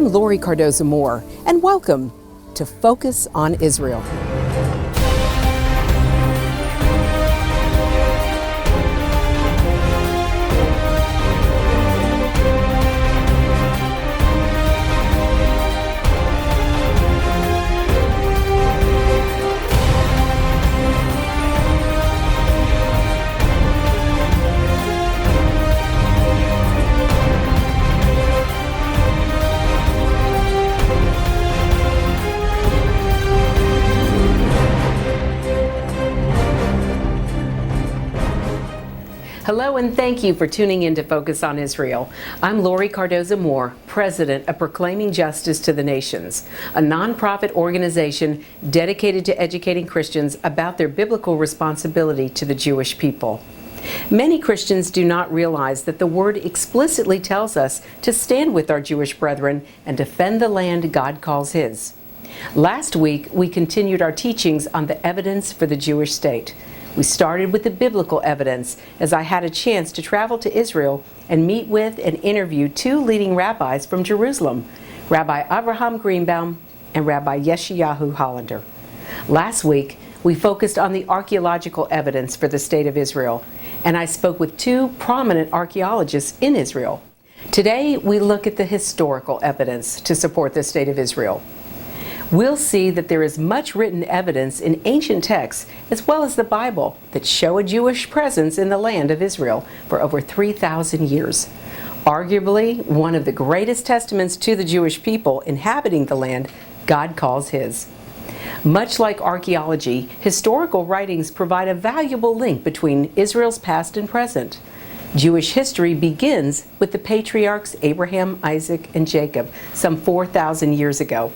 I'm Lori Cardoza-Moore, and welcome to Focus on Israel. Hello and thank you for tuning in to Focus on Israel. I'm Lori Cardoza-Moore, President of Proclaiming Justice to the Nations, a nonprofit organization dedicated to educating Christians about their biblical responsibility to the Jewish people. Many Christians do not realize that the Word explicitly tells us to stand with our Jewish brethren and defend the land God calls His. Last week, we continued our teachings on the evidence for the Jewish state. We started with the biblical evidence as I had a chance to travel to Israel and meet with and interview two leading rabbis from Jerusalem, Rabbi Avraham Greenbaum and Rabbi Yeshayahu Hollander. Last week, we focused on the archaeological evidence for the state of Israel, and I spoke with two prominent archaeologists in Israel. Today, we look at the historical evidence to support the state of Israel. We'll see that there is much written evidence in ancient texts, as well as the Bible, that show a Jewish presence in the land of Israel for over 3,000 years. Arguably, one of the greatest testaments to the Jewish people inhabiting the land God calls His. Much like archaeology, historical writings provide a valuable link between Israel's past and present. Jewish history begins with the patriarchs Abraham, Isaac, and Jacob, some 4,000 years ago.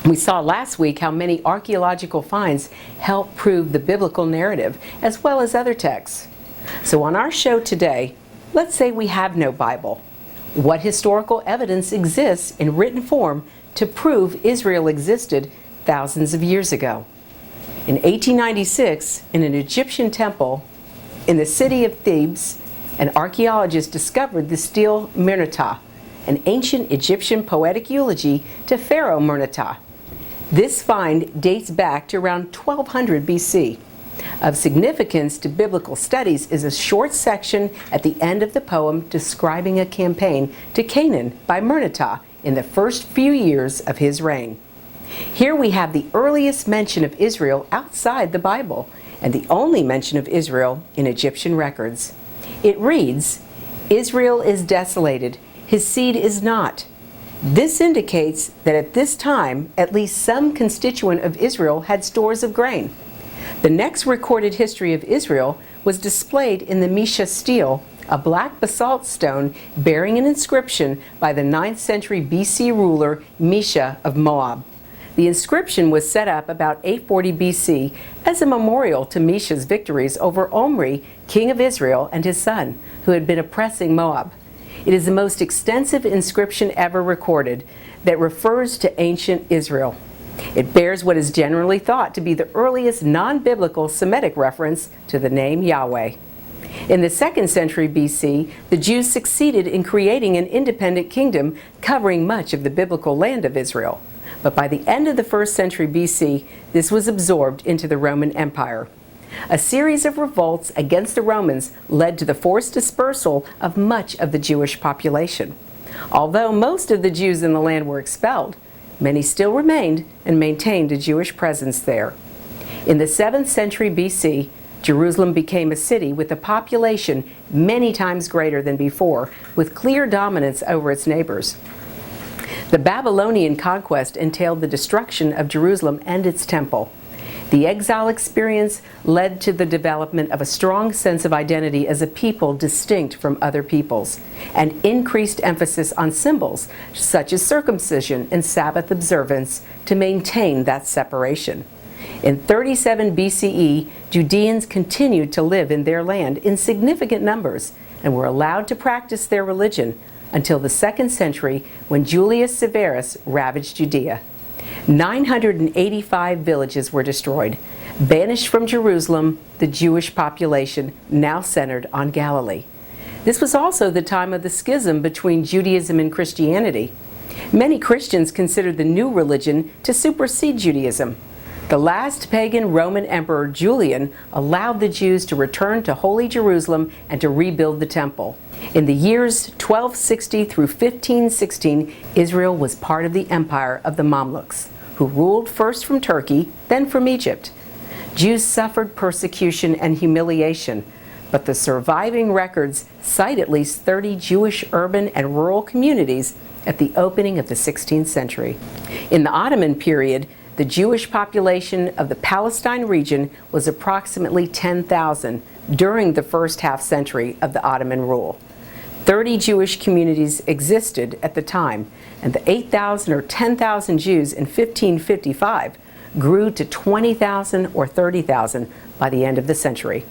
We saw last week how many archaeological finds help prove the biblical narrative, as well as other texts. So on our show today, let's say we have no Bible. What historical evidence exists in written form to prove Israel existed thousands of years ago? In 1896, in an Egyptian temple in the city of Thebes, an archaeologist discovered the stele Merneptah, an ancient Egyptian poetic eulogy to Pharaoh Merneptah. This find dates back to around 1200 BC. Of significance to biblical studies is a short section at the end of the poem describing a campaign to Canaan by Merneptah in the first few years of his reign. Here we have the earliest mention of Israel outside the Bible, and the only mention of Israel in Egyptian records. It reads, "Israel is desolated, his seed is not." This indicates that at this time, at least some constituent of Israel had stores of grain. The next recorded history of Israel was displayed in the Mesha stele, a black basalt stone bearing an inscription by the 9th century BC ruler Mesha of Moab. The inscription was set up about 840 BC as a memorial to Mesha's victories over Omri, king of Israel, and his son, who had been oppressing Moab. It is the most extensive inscription ever recorded that refers to ancient Israel. It bears what is generally thought to be the earliest non-biblical Semitic reference to the name Yahweh. In the 2nd century BC, the Jews succeeded in creating an independent kingdom covering much of the biblical land of Israel. But by the end of the 1st century BC, this was absorbed into the Roman Empire. A series of revolts against the Romans led to the forced dispersal of much of the Jewish population. Although most of the Jews in the land were expelled, many still remained and maintained a Jewish presence there. In the 7th century BC, Jerusalem became a city with a population many times greater than before, with clear dominance over its neighbors. The Babylonian conquest entailed the destruction of Jerusalem and its temple. The exile experience led to the development of a strong sense of identity as a people distinct from other peoples, and increased emphasis on symbols such as circumcision and Sabbath observance to maintain that separation. In 37 BCE, Judeans continued to live in their land in significant numbers and were allowed to practice their religion until the 2nd century when Julius Severus ravaged Judea. 985 villages were destroyed. Banished from Jerusalem, the Jewish population now centered on Galilee. This was also the time of the schism between Judaism and Christianity. Many Christians consider the new religion to supersede Judaism. The last pagan Roman Emperor Julian allowed the Jews to return to Holy Jerusalem and to rebuild the temple. In the years 1260 through 1516, Israel was part of the empire of the Mamluks, who ruled first from Turkey, then from Egypt. Jews suffered persecution and humiliation, but the surviving records cite at least 30 Jewish urban and rural communities at the opening of the 16th century. In the Ottoman period, the Jewish population of the Palestine region was approximately 10,000 during the first half century of the Ottoman rule. 30 Jewish communities existed at the time, and the 8,000 or 10,000 Jews in 1555 grew to 20,000 or 30,000 by the end of the century.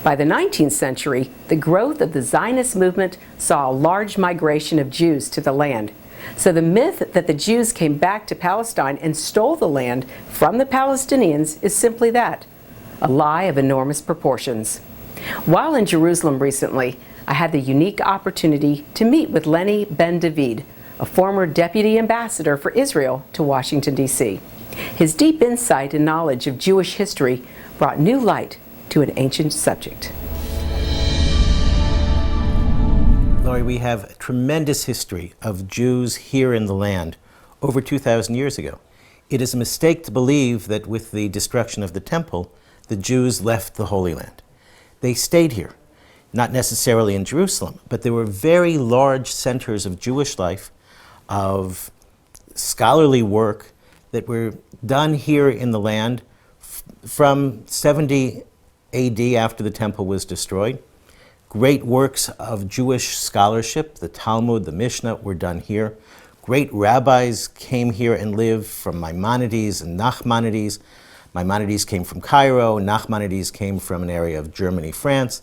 By the 19th century, the growth of the Zionist movement saw a large migration of Jews to the land. So the myth that the Jews came back to Palestine and stole the land from the Palestinians is simply that, a lie of enormous proportions. While in Jerusalem recently, I had the unique opportunity to meet with Lenny Ben David, a former deputy ambassador for Israel to Washington, D.C. His deep insight and knowledge of Jewish history brought new light to an ancient subject. Laurie, we have a tremendous history of Jews here in the land over 2,000 years ago. It is a mistake to believe that with the destruction of the temple, the Jews left the Holy Land. They stayed here, not necessarily in Jerusalem, but there were very large centers of Jewish life, of scholarly work that were done here in the land from 70 AD after the temple was destroyed. Great works of Jewish scholarship, the Talmud, the Mishnah, were done here. Great rabbis came here and lived, from Maimonides and Nachmanides. Maimonides came from Cairo, Nachmanides came from an area of Germany, France.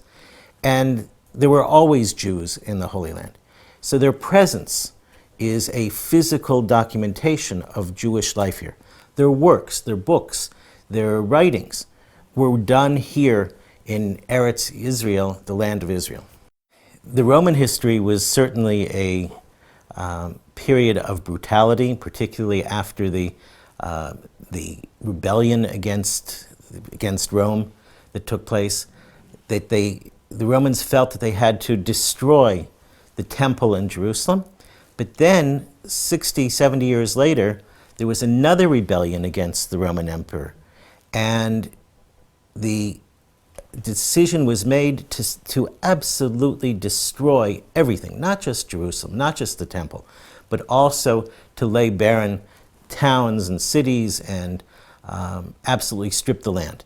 And there were always Jews in the Holy Land. So their presence is a physical documentation of Jewish life here. Their works, their books, their writings were done here in Eretz Israel, the land of Israel. The Roman history was certainly a period of brutality, particularly after the rebellion against Rome that took place. That the Romans felt that they had to destroy the temple in Jerusalem. But then, 60, 70 years later, there was another rebellion against the Roman emperor. And the decision was made to absolutely destroy everything, not just Jerusalem, not just the temple, but also to lay barren towns and cities and absolutely strip the land.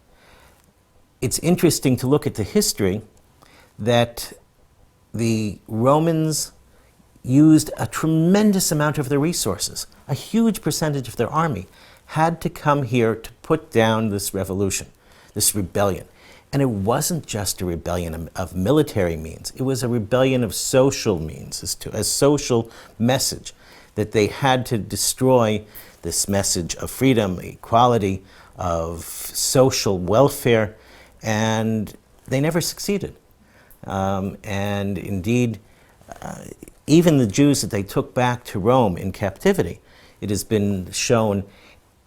It's interesting to look at the history that the Romans used a tremendous amount of their resources. A huge percentage of their army had to come here to put down this revolution, this rebellion. And it wasn't just a rebellion of military means. It was a rebellion of social means, a social message that they had to destroy this message of freedom, equality, of social welfare, and they never succeeded. And indeed, even the Jews that they took back to Rome in captivity, it has been shown,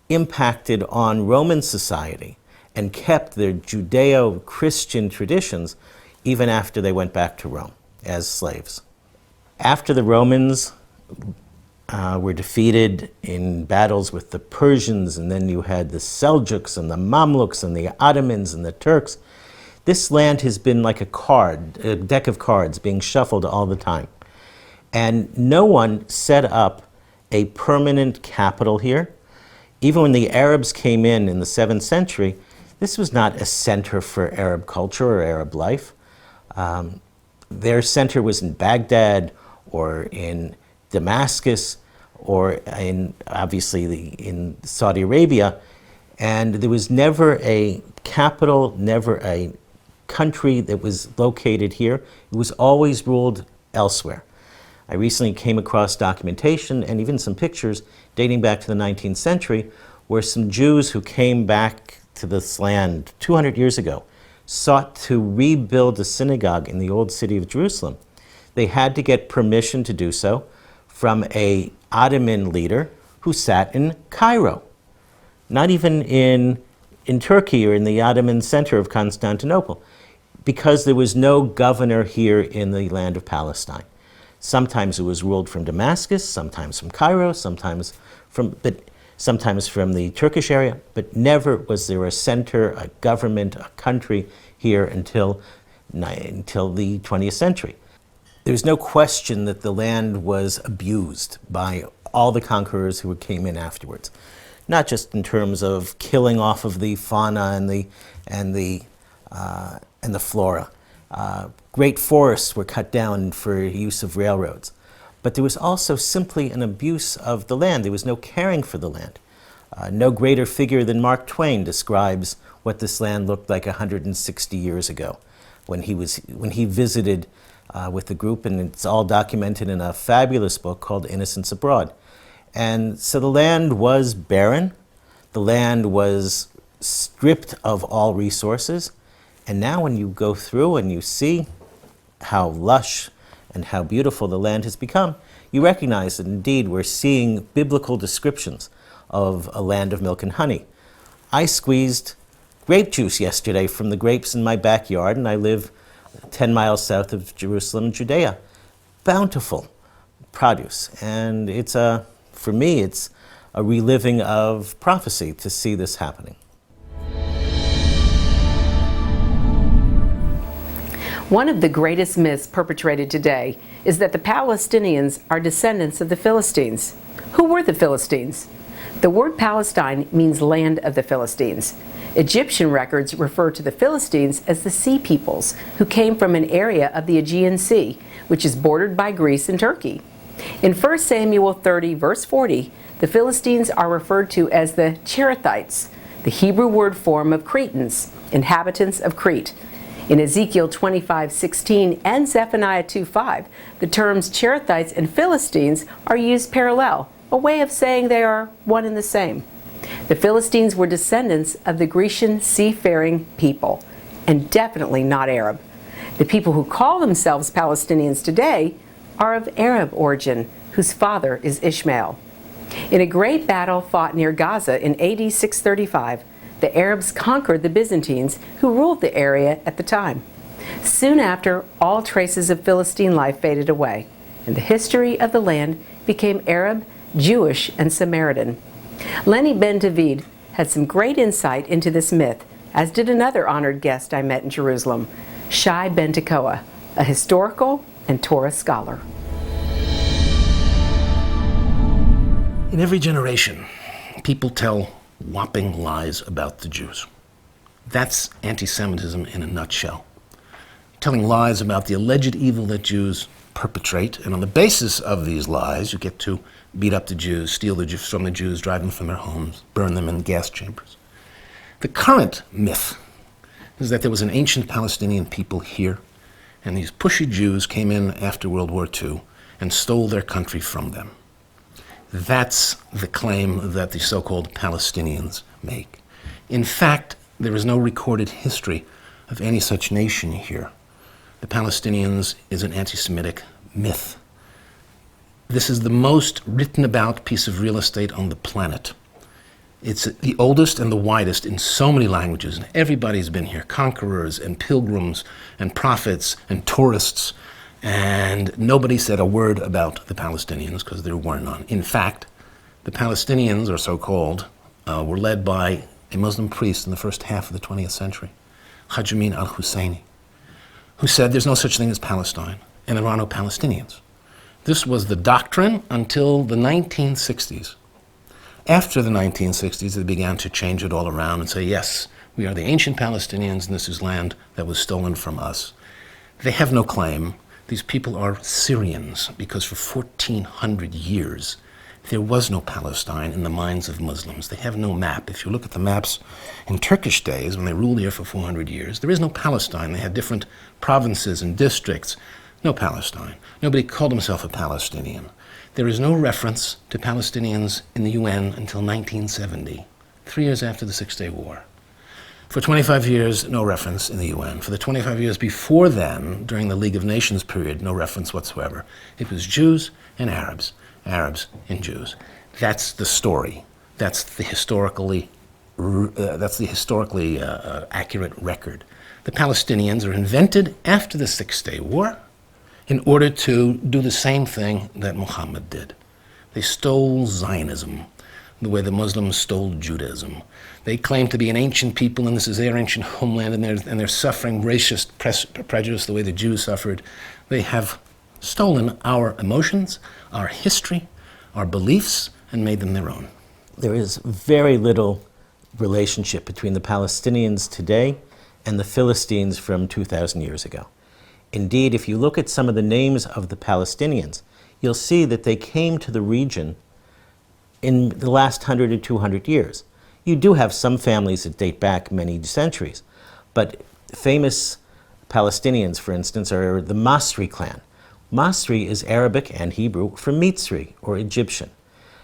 impacted on Roman society and kept their Judeo-Christian traditions even after they went back to Rome as slaves. After the Romans were defeated in battles with the Persians, and then you had the Seljuks and the Mamluks and the Ottomans and the Turks, this land has been like a deck of cards being shuffled all the time. And no one set up a permanent capital here. Even when the Arabs came in the 7th century, this was not a center for Arab culture or Arab life. Their center was in Baghdad or in Damascus or in Saudi Arabia. And there was never a capital, never a country that was located here. It was always ruled elsewhere. I recently came across documentation and even some pictures dating back to the 19th century where some Jews who came back to this land 200 years ago sought to rebuild a synagogue in the old city of Jerusalem. They had to get permission to do so from an Ottoman leader who sat in Cairo, not even in Turkey or in the Ottoman center of Constantinople, because there was no governor here in the land of Palestine. Sometimes it was ruled from Damascus, sometimes from Cairo, sometimes from the Turkish area, but never was there a center, a government, a country here until the 20th century. There's no question that the land was abused by all the conquerors who came in afterwards, not just in terms of killing off of the fauna and the flora. Great forests were cut down for use of railroads. But there was also simply an abuse of the land. There was no caring for the land. No greater figure than Mark Twain describes what this land looked like 160 years ago when he visited with the group, and it's all documented in a fabulous book called Innocents Abroad. And so the land was barren. The land was stripped of all resources. And now when you go through and you see how lush and how beautiful the land has become, you recognize that indeed we're seeing biblical descriptions of a land of milk and honey. I squeezed grape juice yesterday from the grapes in my backyard, and I live 10 miles south of Jerusalem, Judea. Bountiful produce. And for me, it's a reliving of prophecy to see this happening. One of the greatest myths perpetrated today is that the Palestinians are descendants of the Philistines. Who were the Philistines? The word Palestine means land of the Philistines. Egyptian records refer to the Philistines as the Sea Peoples, who came from an area of the Aegean Sea, which is bordered by Greece and Turkey. In 1 Samuel 30, verse 40, the Philistines are referred to as the Cherethites, the Hebrew word form of Cretans, inhabitants of Crete. In Ezekiel 25:16 and Zephaniah 2:5, the terms Cherethites and Philistines are used parallel, a way of saying they are one and the same. The Philistines were descendants of the Grecian seafaring people, and definitely not Arab. The people who call themselves Palestinians today are of Arab origin, whose father is Ishmael. In a great battle fought near Gaza in AD 635, the Arabs conquered the Byzantines, who ruled the area at the time. Soon after, all traces of Philistine life faded away, and the history of the land became Arab, Jewish, and Samaritan. Lenny Ben David had some great insight into this myth, as did another honored guest I met in Jerusalem, Shai Ben Tekoa, a historical and Torah scholar. In every generation, people tell whopping lies about the Jews. That's anti-Semitism in a nutshell. Telling lies about the alleged evil that Jews perpetrate, and on the basis of these lies, you get to beat up the Jews, steal the Jews from the Jews, drive them from their homes, burn them in gas chambers. The current myth is that there was an ancient Palestinian people here, and these pushy Jews came in after World War II and stole their country from them. That's the claim that the so-called Palestinians make. In fact, there is no recorded history of any such nation here. The Palestinians is an anti-Semitic myth. This is the most written about piece of real estate on the planet. It's the oldest and the widest in so many languages. Everybody's been here, conquerors and pilgrims and prophets and tourists, and nobody said a word about the Palestinians because there were none. In fact, the Palestinians, or so-called, were led by a Muslim priest in the first half of the 20th century, Hajj Amin al-Husseini, who said there's no such thing as Palestine, and there are no Palestinians. This was the doctrine until the 1960s. After the 1960s, they began to change it all around and say, yes, we are the ancient Palestinians, and this is land that was stolen from us. They have no claim. These people are Syrians, because for 1,400 years, there was no Palestine in the minds of Muslims. They have no map. If you look at the maps in Turkish days, when they ruled here for 400 years, there is no Palestine. They had different provinces and districts. No Palestine. Nobody called himself a Palestinian. There is no reference to Palestinians in the UN until 1970, 3 years after the Six-Day War. For 25 years, no reference in the UN. For the 25 years before then, during the League of Nations period, no reference whatsoever. It was Jews and Arabs. Arabs and Jews. That's the story. That's the historically accurate record. The Palestinians are invented after the Six-Day War in order to do the same thing that Muhammad did. They stole Zionism the way the Muslims stole Judaism. They claim to be an ancient people, and this is their ancient homeland, and they're suffering racist prejudice the way the Jews suffered. They have stolen our emotions, our history, our beliefs, and made them their own. There is very little relationship between the Palestinians today and the Philistines from 2,000 years ago. Indeed, if you look at some of the names of the Palestinians, you'll see that they came to the region in the last 100 or 200 years. You do have some families that date back many centuries, but famous Palestinians, for instance, are the Masri clan. Masri is Arabic and Hebrew for Mitzri, or Egyptian.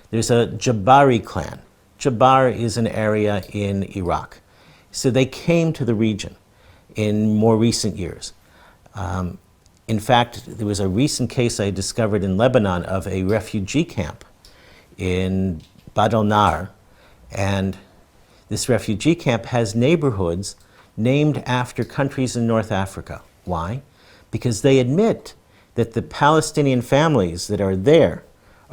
There's a Jabari clan. Jabar is an area in Iraq. So they came to the region in more recent years. In fact, there was a recent case I discovered in Lebanon of a refugee camp in Bad al-Nar, and this refugee camp has neighborhoods named after countries in North Africa. Why? Because they admit that the Palestinian families that are there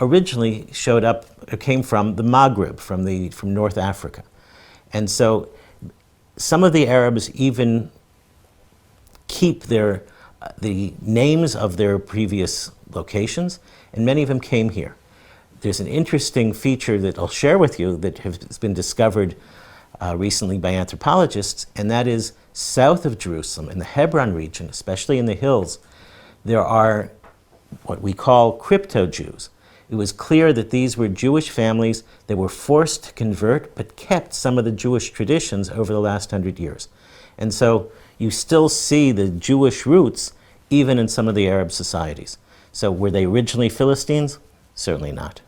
originally showed up, or came from the Maghreb, from North Africa. And so some of the Arabs even keep the names of their previous locations, and many of them came here. There's an interesting feature that I'll share with you that has been discovered recently by anthropologists, and that is south of Jerusalem, in the Hebron region, especially in the hills, there are what we call crypto-Jews. It was clear that these were Jewish families that were forced to convert but kept some of the Jewish traditions over the last 100 years. And so you still see the Jewish roots even in some of the Arab societies. So were they originally Philistines? Certainly not.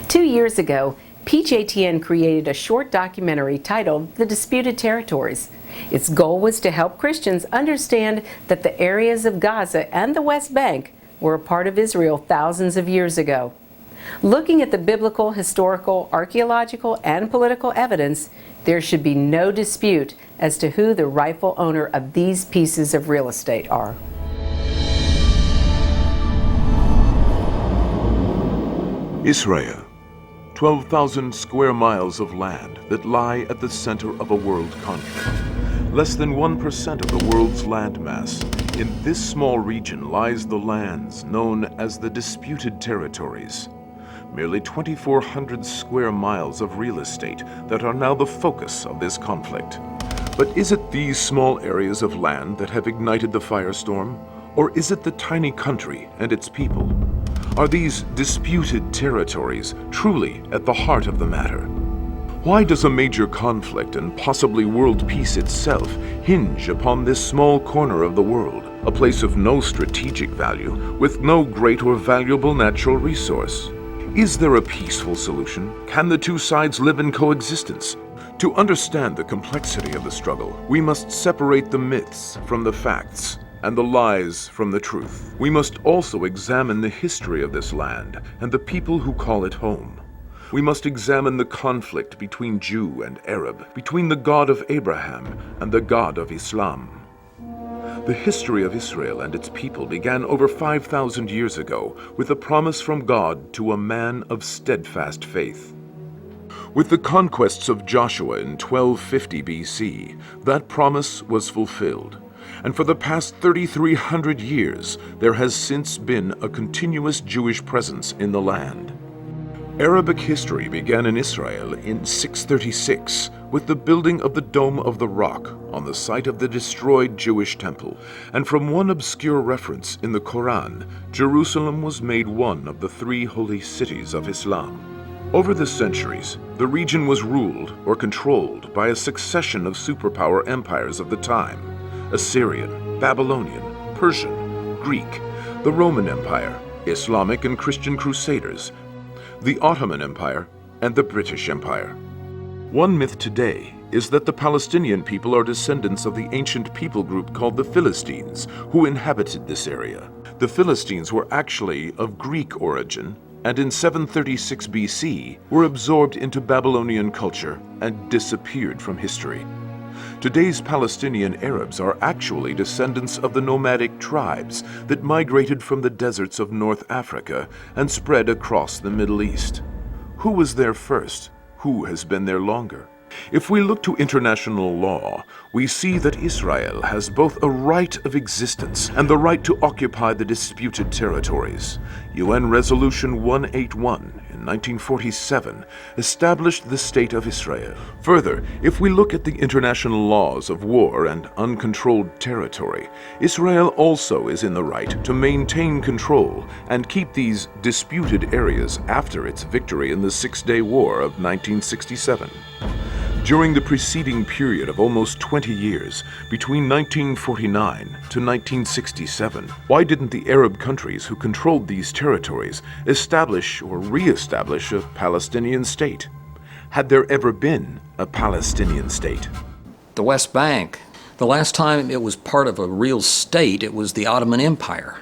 2 years ago, PJTN created a short documentary titled The Disputed Territories. Its goal was to help Christians understand that the areas of Gaza and the West Bank were a part of Israel thousands of years ago. Looking at the biblical, historical, archaeological, and political evidence, there should be no dispute as to who the rightful owner of these pieces of real estate are. Israel, 12,000 square miles of land that lie at the center of a world conflict. Less than 1% of the world's landmass. In this small region lies the lands known as the Disputed Territories. Merely 2,400 square miles of real estate that are now the focus of this conflict. But is it these small areas of land that have ignited the firestorm? Or is it the tiny country and its people? Are these disputed territories truly at the heart of the matter? Why does a major conflict and possibly world peace itself hinge upon this small corner of the world, a place of no strategic value, with no great or valuable natural resource? Is there a peaceful solution? Can the two sides live in coexistence? To understand the complexity of the struggle, we must separate the myths from the facts and the lies from the truth. We must also examine the history of this land and the people who call it home. We must examine the conflict between Jew and Arab, between the God of Abraham and the God of Islam. The history of Israel and its people began over 5,000 years ago with a promise from God to a man of steadfast faith. With the conquests of Joshua in 1250 BC, that promise was fulfilled. And for the past 3,300 years, there has since been a continuous Jewish presence in the land. Arabic history began in Israel in 636 with the building of the Dome of the Rock on the site of the destroyed Jewish temple. And from one obscure reference in the Quran, Jerusalem was made one of the three holy cities of Islam. Over the centuries, the region was ruled or controlled by a succession of superpower empires of the time: Assyrian, Babylonian, Persian, Greek, the Roman Empire, Islamic and Christian Crusaders, the Ottoman Empire, and the British Empire. One myth today is that the Palestinian people are descendants of the ancient people group called the Philistines, who inhabited this area. The Philistines were actually of Greek origin, and in 736 BC were absorbed into Babylonian culture and disappeared from history. Today's Palestinian Arabs are actually descendants of the nomadic tribes that migrated from the deserts of North Africa and spread across the Middle East. Who was there first? Who has been there longer? If we look to international law, we see that Israel has both a right of existence and the right to occupy the disputed territories. UN Resolution 181 in 1947 established the State of Israel. Further, if we look at the international laws of war and uncontrolled territory, Israel also is in the right to maintain control and keep these disputed areas after its victory in the Six-Day War of 1967. During the preceding period of almost 20 years, between 1949 to 1967, why didn't the Arab countries who controlled these territories establish or re-establish a Palestinian state? Had there ever been a Palestinian state? The West Bank, the last time it was part of a real state, it was the Ottoman Empire.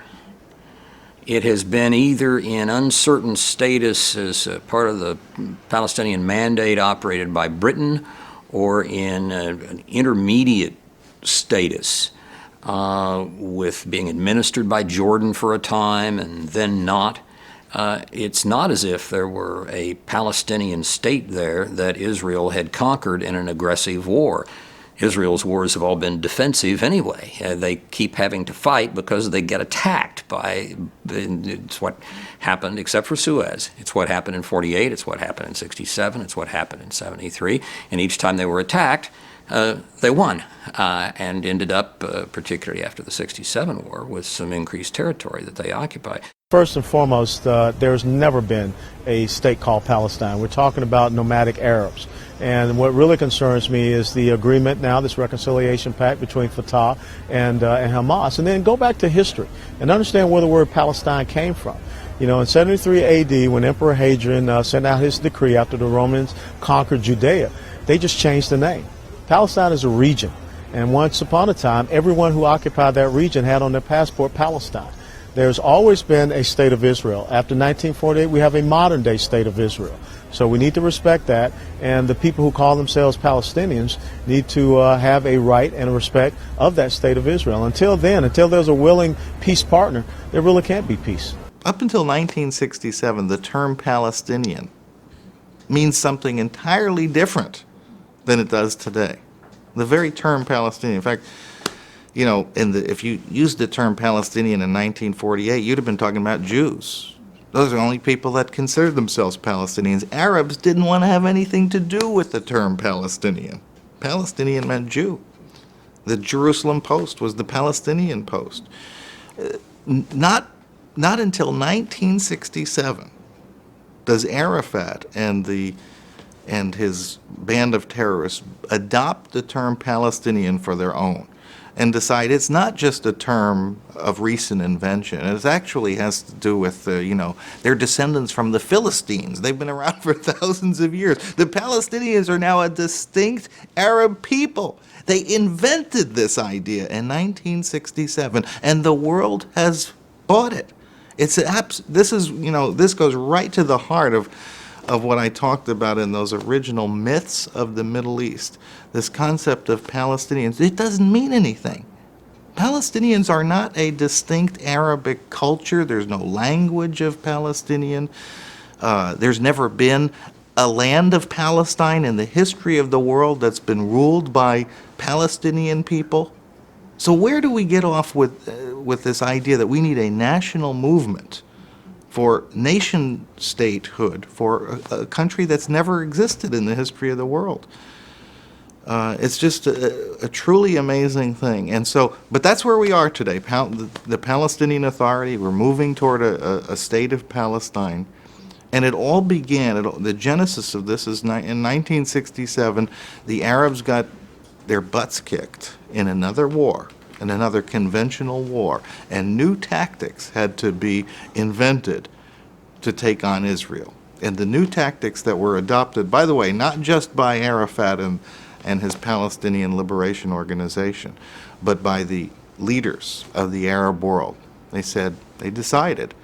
It has been either in uncertain status as part of the Palestinian Mandate operated by Britain, or in an intermediate status with being administered by Jordan for a time and then not. It's not as if there were a Palestinian state there that Israel had conquered in an aggressive war. Israel's wars have all been defensive anyway. They keep having to fight because they get attacked by, it's what happened, except for Suez. It's what happened in 48, it's what happened in 67, it's what happened in 73. And each time they were attacked, they won and ended up, particularly after the 67 war, with some increased territory that they occupied. First and foremost, there's never been a state called Palestine. We're talking about nomadic Arabs. And what really concerns me is the agreement now, this reconciliation pact between Fatah and Hamas. And then go back to history and understand where the word Palestine came from. You know, in 73 AD, when Emperor Hadrian sent out his decree after the Romans conquered Judea, they just changed the name. Palestine is a region. And once upon a time, everyone who occupied that region had on their passport Palestine. There's always been a state of Israel. After 1948, we have a modern-day state of Israel. So we need to respect that, and the people who call themselves Palestinians need to have a right and a respect of that state of Israel. Until then, until there's a willing peace partner, there really can't be peace. Up until 1967, the term Palestinian means something entirely different than it does today. The very term Palestinian, in fact, you know, if you used the term Palestinian in 1948, you'd have been talking about Jews. Those are the only people that considered themselves Palestinians. Arabs didn't want to have anything to do with the term Palestinian. Palestinian meant Jew. The Jerusalem Post was the Palestinian Post. Not until 1967 does Arafat and his band of terrorists adopt the term Palestinian for their own and decide it's not just a term of recent invention. It actually has to do with, they're descendants from the Philistines. They've been around for thousands of years. The Palestinians are now a distinct Arab people. They invented this idea in 1967, and the world has bought it. This goes right to the heart of what I talked about in those original myths of the Middle East. This concept of Palestinians, it doesn't mean anything. Palestinians are not a distinct Arabic culture. There's no language of Palestinian. There's never been a land of Palestine in the history of the world that's been ruled by Palestinian people. So where do we get off with this idea that we need a national movement for nation statehood for a country that's never existed in the history of the world? It's just a truly amazing thing. And so, but that's where we are today. The Palestinian Authority, we're moving toward a state of Palestine. And it all began, the genesis of this is in 1967, the Arabs got their butts kicked in another war, in another conventional war, and new tactics had to be invented to take on Israel. And the new tactics that were adopted, by the way, not just by Arafat and his Palestinian Liberation Organization, but by the leaders of the Arab world. They decided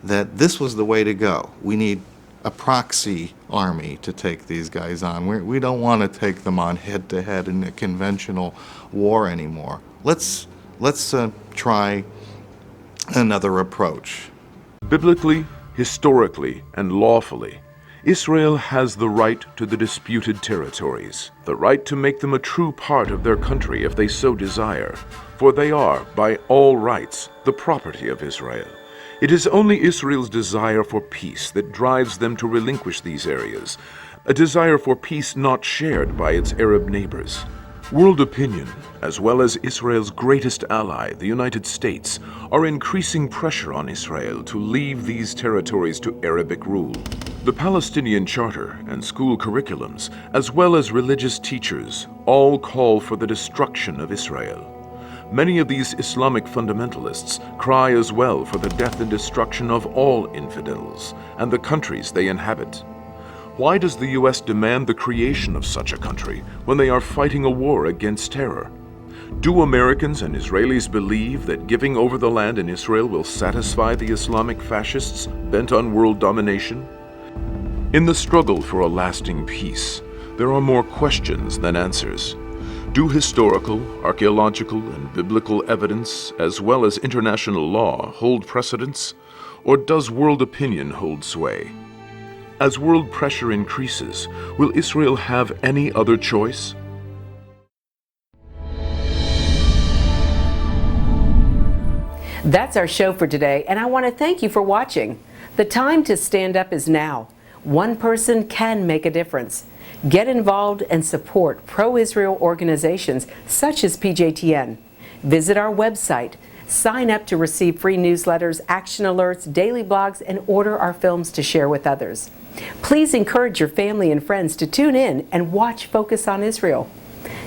that this was the way to go. We need a proxy army to take these guys on. We don't want to take them on head-to-head in a conventional war anymore. Let's try another approach. Biblically, historically, and lawfully, Israel has the right to the disputed territories, the right to make them a true part of their country if they so desire, for they are, by all rights, the property of Israel. It is only Israel's desire for peace that drives them to relinquish these areas, a desire for peace not shared by its Arab neighbors. World opinion, as well as Israel's greatest ally, the United States, are increasing pressure on Israel to leave these territories to Arabic rule. The Palestinian Charter and school curriculums, as well as religious teachers, all call for the destruction of Israel. Many of these Islamic fundamentalists cry as well for the death and destruction of all infidels and the countries they inhabit. Why does the U.S. demand the creation of such a country when they are fighting a war against terror? Do Americans and Israelis believe that giving over the land in Israel will satisfy the Islamic fascists bent on world domination? In the struggle for a lasting peace, there are more questions than answers. Do historical, archeological, and biblical evidence, as well as international law, hold precedence? Or does world opinion hold sway? As world pressure increases, will Israel have any other choice? That's our show for today, and I want to thank you for watching. The time to stand up is now. One person can make a difference. Get involved and support pro-Israel organizations such as PJTN. Visit our website, sign up to receive free newsletters, action alerts, daily blogs, and order our films to share with others. Please encourage your family and friends to tune in and watch Focus on Israel.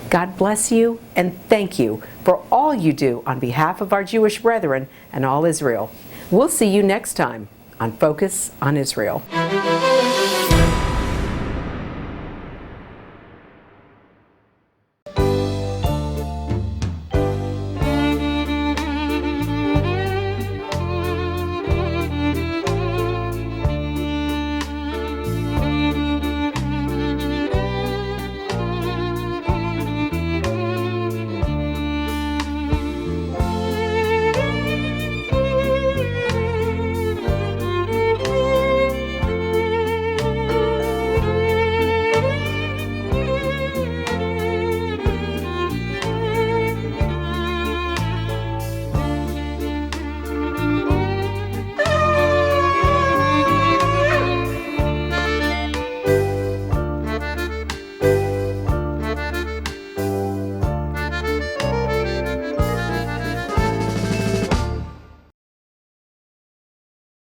God bless you and thank you for all you do on behalf of our Jewish brethren and all Israel. We'll see you next time on Focus on Israel.